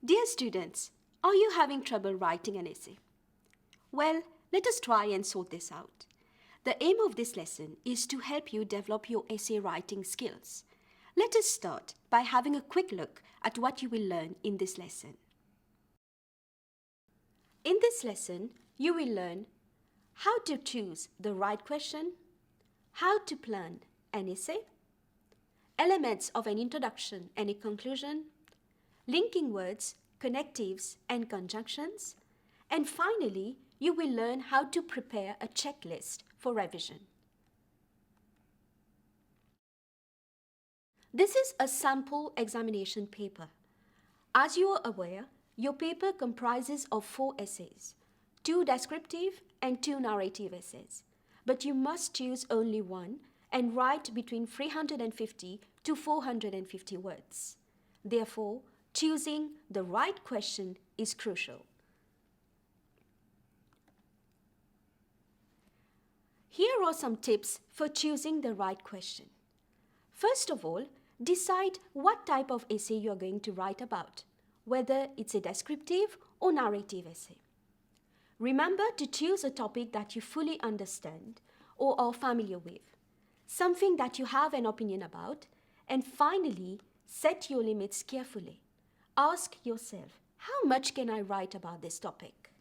Dear students, are you having trouble writing an essay? Well, let us try and sort this out. The aim of this lesson is to help you develop your essay writing skills. Let us start by having a quick look at what you will learn in this lesson. In this lesson, you will learn how to choose the right question, how to plan an essay, elements of an introduction and a conclusion, linking words, connectives and conjunctions, and finally, you will learn how to prepare a checklist for revision. This is a sample examination paper. As you are aware, your paper comprises of 4 essays, 2 descriptive and 2 narrative essays. But you must choose only one and write between 350 to 450 words. Therefore, choosing the right question is crucial. Here are some tips for choosing the right question. First of all, decide what type of essay you are going to write about, whether it's a descriptive or narrative essay. Remember to choose a topic that you fully understand or are familiar with, something that you have an opinion about, and finally, set your limits carefully. Ask yourself, how much can I write about this topic?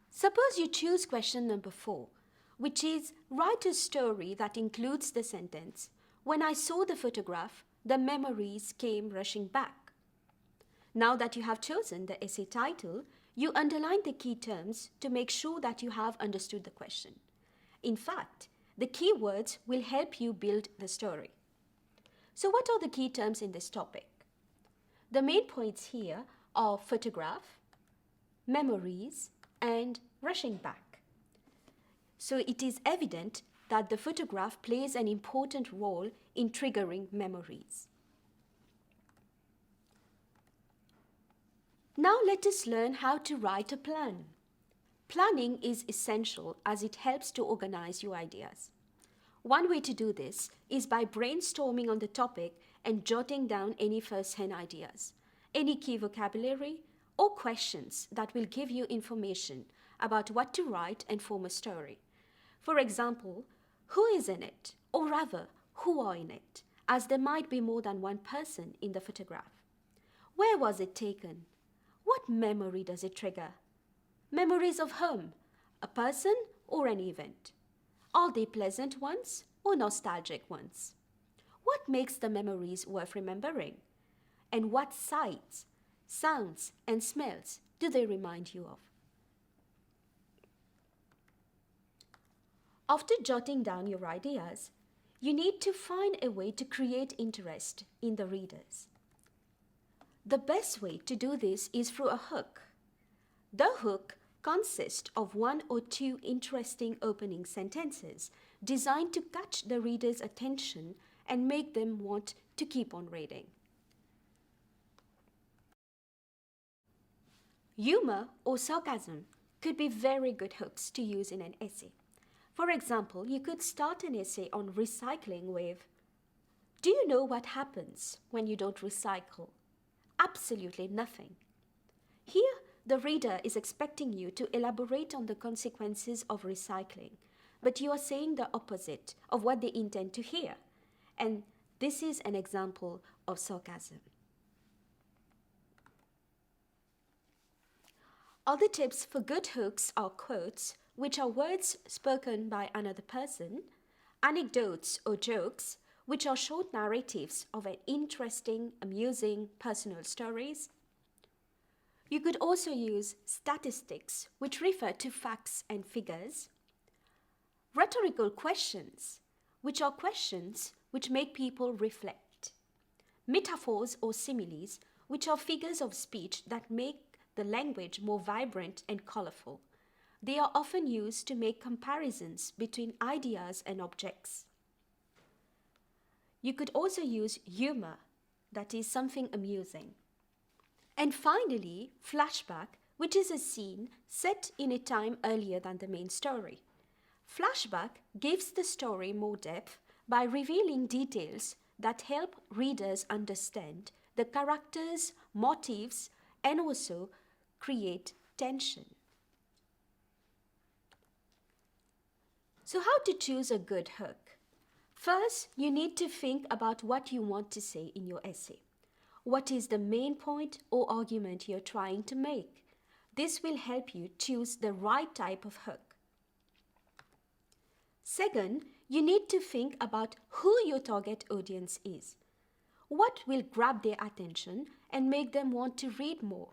Suppose you choose question number 4, which is write a story that includes the sentence, "When I saw the photograph, the memories came rushing back." Now that you have chosen the essay title, you underline the key terms to make sure that you have understood the question. In fact, the key words will help you build the story. So what are the key terms in this topic? The main points here are photograph, memories, and rushing back. So it is evident that the photograph plays an important role in triggering memories. Now let us learn how to write a plan. Planning is essential as it helps to organize your ideas. One way to do this is by brainstorming on the topic and jotting down any first-hand ideas, any key vocabulary, or questions that will give you information about what to write and form a story. For example, who is in it, or rather, who are in it, as there might be more than one person in the photograph. Where was it taken? What memory does it trigger? Memories of whom? A person or an event? Are they pleasant ones or nostalgic ones? What makes the memories worth remembering? And what sights, sounds, and smells do they remind you of? After jotting down your ideas, you need to find a way to create interest in the readers. The best way to do this is through a hook. The hook consists of 1 or 2 interesting opening sentences designed to catch the reader's attention and make them want to keep on reading. Humor or sarcasm could be very good hooks to use in an essay. For example, you could start an essay on recycling with, "Do you know what happens when you don't recycle? Absolutely nothing." Here, the reader is expecting you to elaborate on the consequences of recycling, but you are saying the opposite of what they intend to hear. And this is an example of sarcasm. Other tips for good hooks are quotes, which are words spoken by another person, anecdotes or jokes, which are short narratives of an interesting, amusing personal stories. You could also use statistics, which refer to facts and figures. Rhetorical questions, which are questions which make people reflect. Metaphors or similes, which are figures of speech that make the language more vibrant and colorful. They are often used to make comparisons between ideas and objects. You could also use humor, that is something amusing. And finally, flashback, which is a scene set in a time earlier than the main story. Flashback gives the story more depth by revealing details that help readers understand the characters, motives, and also create tension. So how to choose a good hook? First, you need to think about what you want to say in your essay. What is the main point or argument you're trying to make? This will help you choose the right type of hook. Second, you need to think about who your target audience is. What will grab their attention and make them want to read more?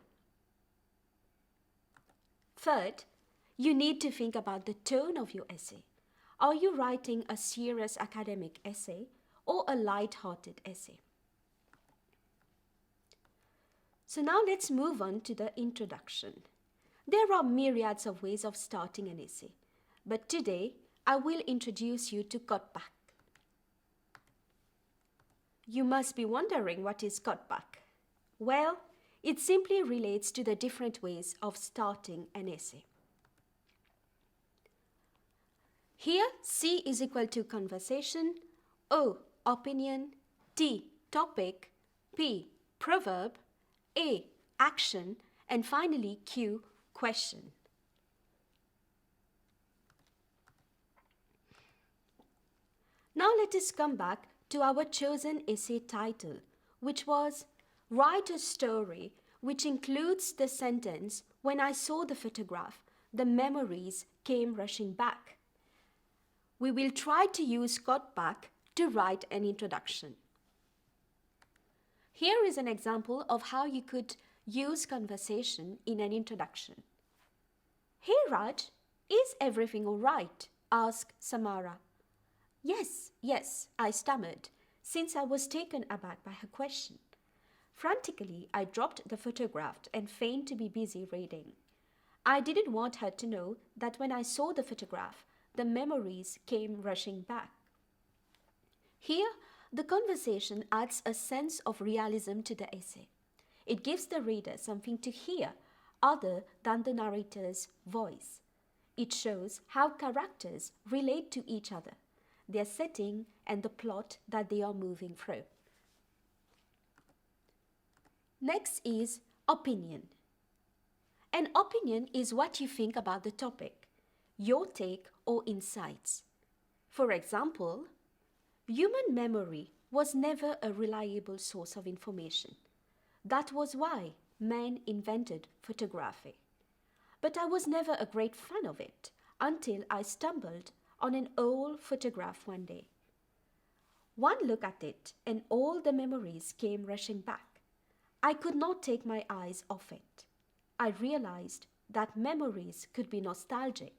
Third, you need to think about the tone of your essay. Are you writing a serious academic essay or a light-hearted essay? So now let's move on to the introduction. There are myriads of ways of starting an essay, but today I will introduce you to cutback. You must be wondering what is cutback. Well, it simply relates to the different ways of starting an essay. Here, C is equal to conversation, O, opinion, T, topic, P, proverb, A, action, and finally Q, question. Now let us come back to our chosen essay title, which was Write a Story, which includes the sentence, when I saw the photograph, the memories came rushing back. We will try to use cutback to write an introduction. Here is an example of how you could use conversation in an introduction. Hey Raj, is everything all right? Asked Samara. Yes, I stammered, since I was taken aback by her question. Frantically, I dropped the photograph and feigned to be busy reading. I didn't want her to know that when I saw the photograph, the memories came rushing back. Here, the conversation adds a sense of realism to the essay. It gives the reader something to hear other than the narrator's voice. It shows how characters relate to each other, their setting, and the plot that they are moving through. Next is opinion. An opinion is what you think about the topic, your take or insights. For example, human memory was never a reliable source of information. That was why man invented photography. But I was never a great fan of it until I stumbled on an old photograph one day. One look at it and all the memories came rushing back. I could not take my eyes off it. I realized that memories could be nostalgic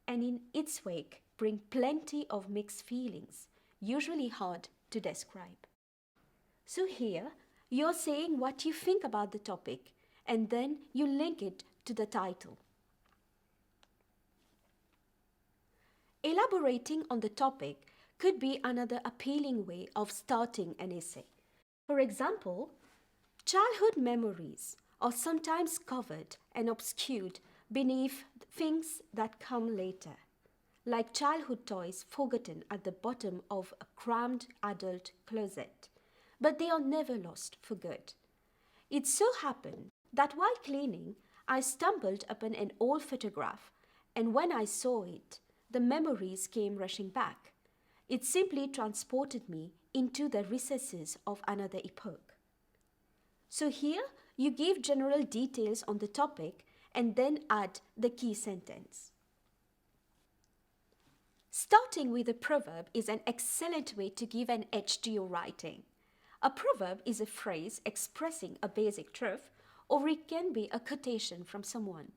and in its wake bring plenty of mixed feelings, usually hard to describe. So here, you're saying what you think about the topic and then you link it to the title. Elaborating on the topic could be another appealing way of starting an essay. For example, childhood memories are sometimes covered and obscured beneath things that come later, like childhood toys forgotten at the bottom of a crammed adult closet, but they are never lost for good. It so happened that while cleaning, I stumbled upon an old photograph, and when I saw it, the memories came rushing back. It simply transported me into the recesses of another epoch. So here, you give general details on the topic and then add the key sentence. Starting with a proverb is an excellent way to give an edge to your writing. A proverb is a phrase expressing a basic truth, or it can be a quotation from someone.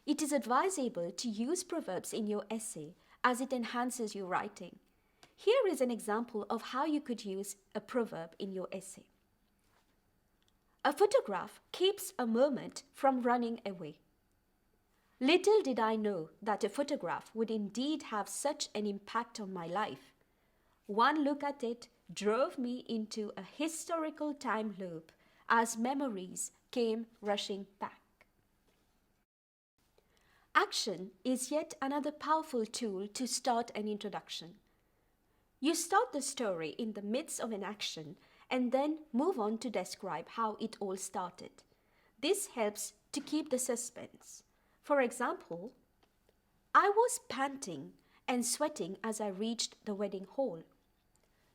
It is advisable to use proverbs in your essay as it enhances your writing. Here is an example of how you could use a proverb in your essay. A photograph keeps a moment from running away. Little did I know that a photograph would indeed have such an impact on my life. One look at it drove me into a historical time loop as memories came rushing back. Action is yet another powerful tool to start an introduction. You start the story in the midst of an action and then move on to describe how it all started. This helps to keep the suspense. For example, I was panting and sweating as I reached the wedding hall.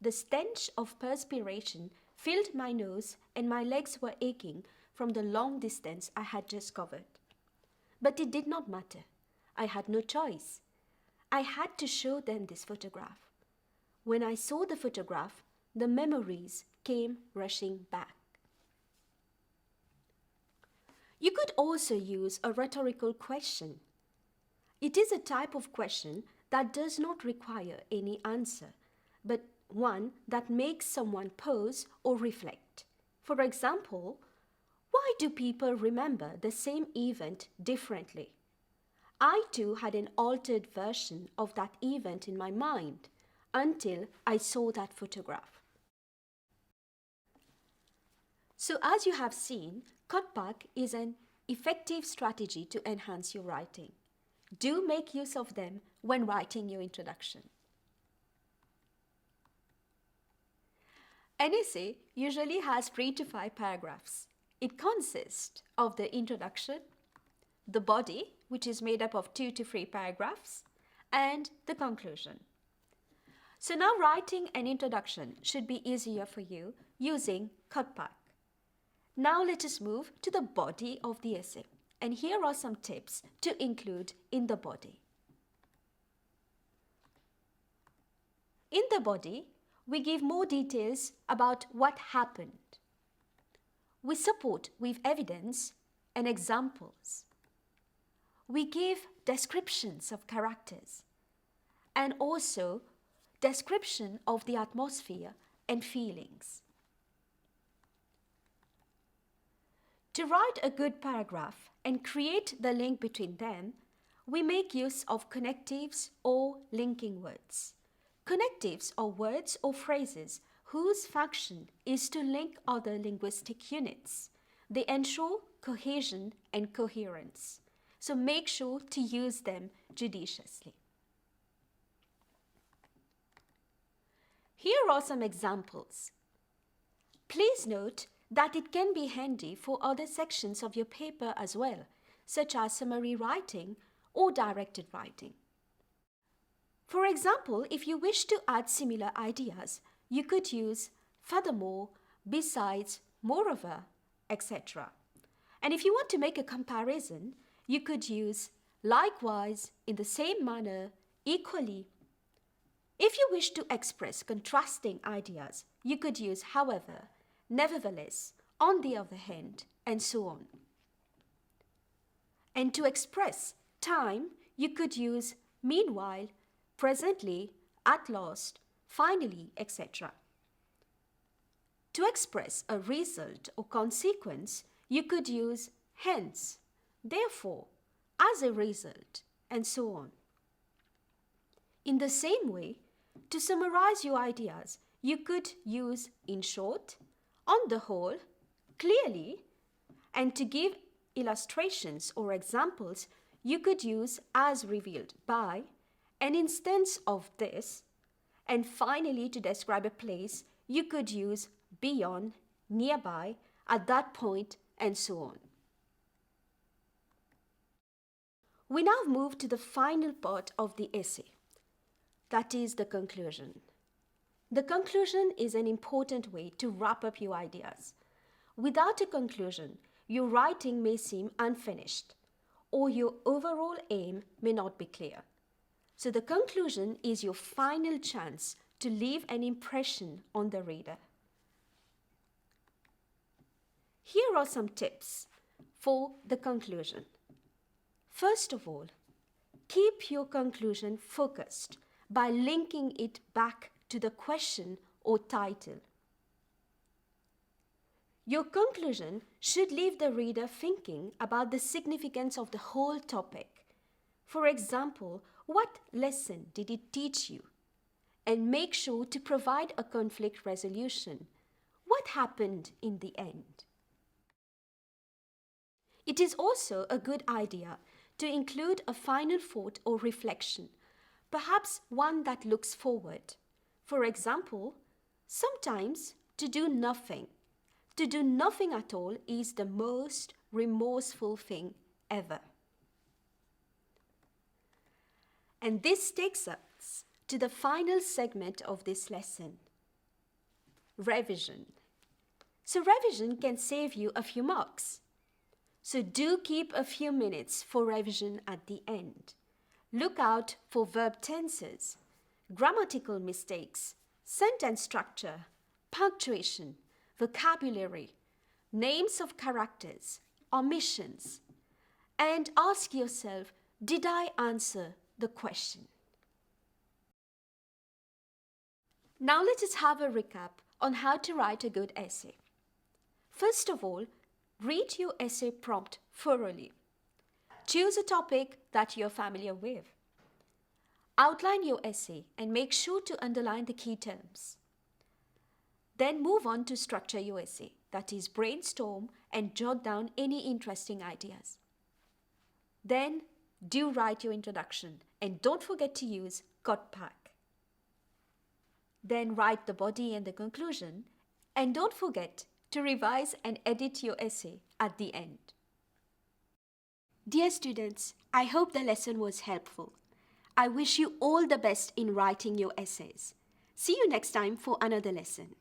The stench of perspiration filled my nose and my legs were aching from the long distance I had just covered. But it did not matter. I had no choice. I had to show them this photograph. When I saw the photograph, the memories came rushing back. You could also use a rhetorical question. It is a type of question that does not require any answer, but one that makes someone pause or reflect. For example, why do people remember the same event differently? I too had an altered version of that event in my mind until I saw that photograph. So as you have seen, cutback is an effective strategy to enhance your writing. Do make use of them when writing your introduction. An essay usually has 3 to 5 paragraphs. It consists of the introduction, the body, which is made up of 2 to 3 paragraphs, and the conclusion. So now writing an introduction should be easier for you using cutback. Now let us move to the body of the essay. And here are some tips to include in the body. In the body, we give more details about what happened. We support with evidence and examples. We give descriptions of characters and also description of the atmosphere and feelings. To write a good paragraph and create the link between them, we make use of connectives or linking words. Connectives are words or phrases whose function is to link other linguistic units. They ensure cohesion and coherence. So make sure to use them judiciously. Here are some examples. Please note that it can be handy for other sections of your paper as well, such as summary writing or directed writing. For example, if you wish to add similar ideas, you could use furthermore, besides, moreover, etc. And if you want to make a comparison, you could use likewise, in the same manner, equally. If you wish to express contrasting ideas, you could use however, nevertheless, on the other hand, and so on. And to express time, you could use meanwhile, presently, at last, finally, etc. To express a result or consequence, you could use hence, therefore, as a result, and so on. In the same way, to summarize your ideas, you could use in short, on the whole, clearly, and to give illustrations or examples, you could use as revealed by, an instance of this, and finally to describe a place, you could use beyond, nearby, at that point, and so on. We now move to the final part of the essay, that is the conclusion. The conclusion is an important way to wrap up your ideas. Without a conclusion, your writing may seem unfinished, or your overall aim may not be clear. So the conclusion is your final chance to leave an impression on the reader. Here are some tips for the conclusion. First of all, keep your conclusion focused by linking it back to the question or title. Your conclusion should leave the reader thinking about the significance of the whole topic. For example, what lesson did it teach you? And make sure to provide a conflict resolution. What happened in the end? It is also a good idea to include a final thought or reflection, perhaps one that looks forward. For example, sometimes to do nothing. To do nothing at all is the most remorseful thing ever. And this takes us to the final segment of this lesson, revision. So revision can save you a few marks. So do keep a few minutes for revision at the end. Look out for verb tenses, grammatical mistakes, sentence structure, punctuation, vocabulary, names of characters, omissions, and ask yourself, did I answer the question? Now let us have a recap on how to write a good essay. First of all, read your essay prompt thoroughly. Choose a topic that you're familiar with. Outline your essay and make sure to underline the key terms. Then move on to structure your essay, that is, brainstorm and jot down any interesting ideas. Then do write your introduction and don't forget to use got pack. Then write the body and the conclusion, and don't forget to revise and edit your essay at the end. Dear students, I hope the lesson was helpful. I wish you all the best in writing your essays. See you next time for another lesson.